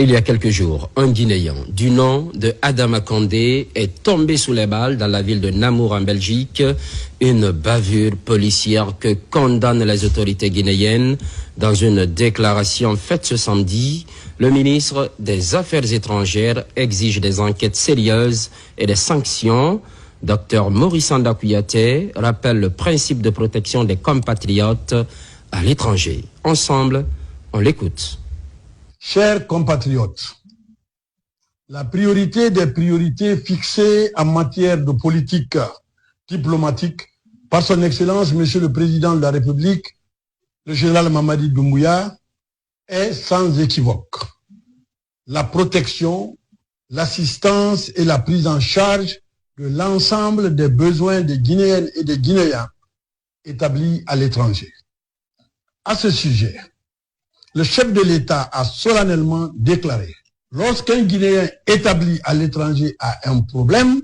Il y a quelques jours, un Guinéen du nom de Adama Condé est tombé sous les balles dans la ville de Namur en Belgique. Une bavure policière que condamnent les autorités guinéennes. Dans une déclaration faite ce samedi, le ministre des Affaires étrangères exige des enquêtes sérieuses et des sanctions. Dr Maurice Anda Kouyaté rappelle le principe de protection des compatriotes à l'étranger. Ensemble, on l'écoute. Chers compatriotes, la priorité des priorités fixées en matière de politique diplomatique par son Excellence, Monsieur le Président de la République, le général Mamadi Doumbouya, est sans équivoque la protection, l'assistance et la prise en charge de l'ensemble des besoins des Guinéennes et des Guinéens établis à l'étranger. À ce sujet, le chef de l'État a solennellement déclaré: lorsqu'un Guinéen établi à l'étranger a un problème,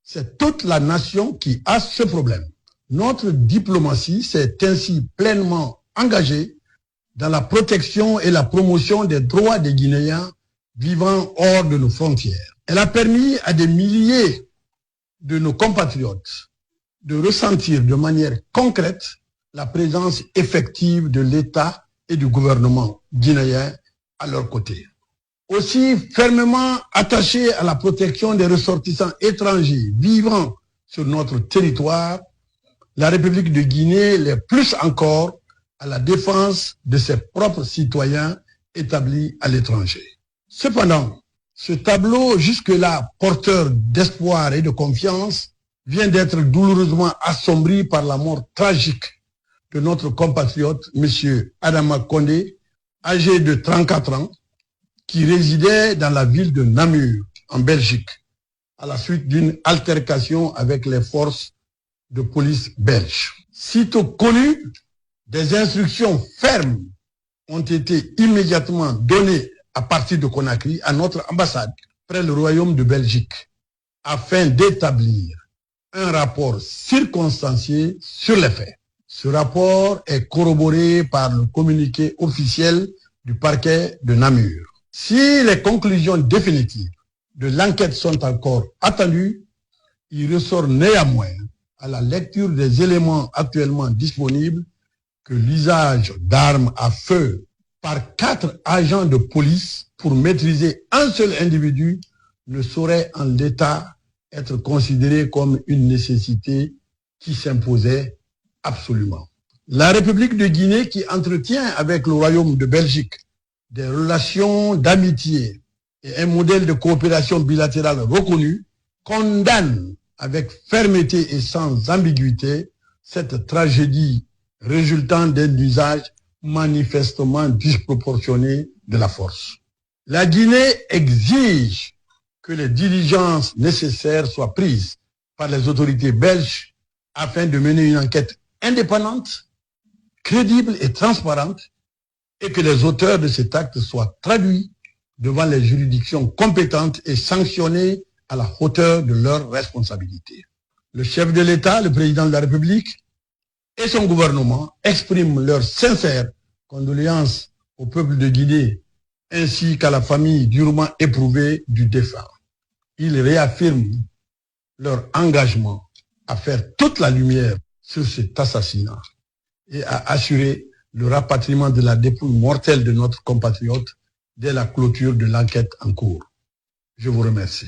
c'est toute la nation qui a ce problème. Notre diplomatie s'est ainsi pleinement engagée dans la protection et la promotion des droits des Guinéens vivant hors de nos frontières. Elle a permis à des milliers de nos compatriotes de ressentir de manière concrète la présence effective de l'État et du gouvernement guinéen à leur côté. Aussi fermement attachés à la protection des ressortissants étrangers vivant sur notre territoire, la République de Guinée l'est plus encore à la défense de ses propres citoyens établis à l'étranger. Cependant, ce tableau jusque-là porteur d'espoir et de confiance vient d'être douloureusement assombri par la mort tragique de notre compatriote, M. Adama Condé, âgé de 34 ans, qui résidait dans la ville de Namur, en Belgique, à la suite d'une altercation avec les forces de police belges. Sitôt connu, des instructions fermes ont été immédiatement données à partir de Conakry à notre ambassade près le Royaume de Belgique, afin d'établir un rapport circonstancié sur les faits. Ce rapport est corroboré par le communiqué officiel du parquet de Namur. Si les conclusions définitives de l'enquête sont encore attendues, il ressort néanmoins à la lecture des éléments actuellement disponibles que l'usage d'armes à feu par 4 agents de police pour maîtriser un seul individu ne saurait en l'état être considéré comme une nécessité qui s'imposait absolument. La République de Guinée, qui entretient avec le Royaume de Belgique des relations d'amitié et un modèle de coopération bilatérale reconnu, condamne avec fermeté et sans ambiguïté cette tragédie résultant d'un usage manifestement disproportionné de la force. La Guinée exige que les diligences nécessaires soient prises par les autorités belges afin de mener une enquête indépendante, crédible et transparente, et que les auteurs de cet acte soient traduits devant les juridictions compétentes et sanctionnés à la hauteur de leurs responsabilités. Le chef de l'État, le président de la République et son gouvernement expriment leurs sincères condoléances au peuple de Guinée ainsi qu'à la famille durement éprouvée du défunt. Ils réaffirment leur engagement à faire toute la lumière sur cet assassinat et à assurer le rapatriement de la dépouille mortelle de notre compatriote dès la clôture de l'enquête en cours. Je vous remercie.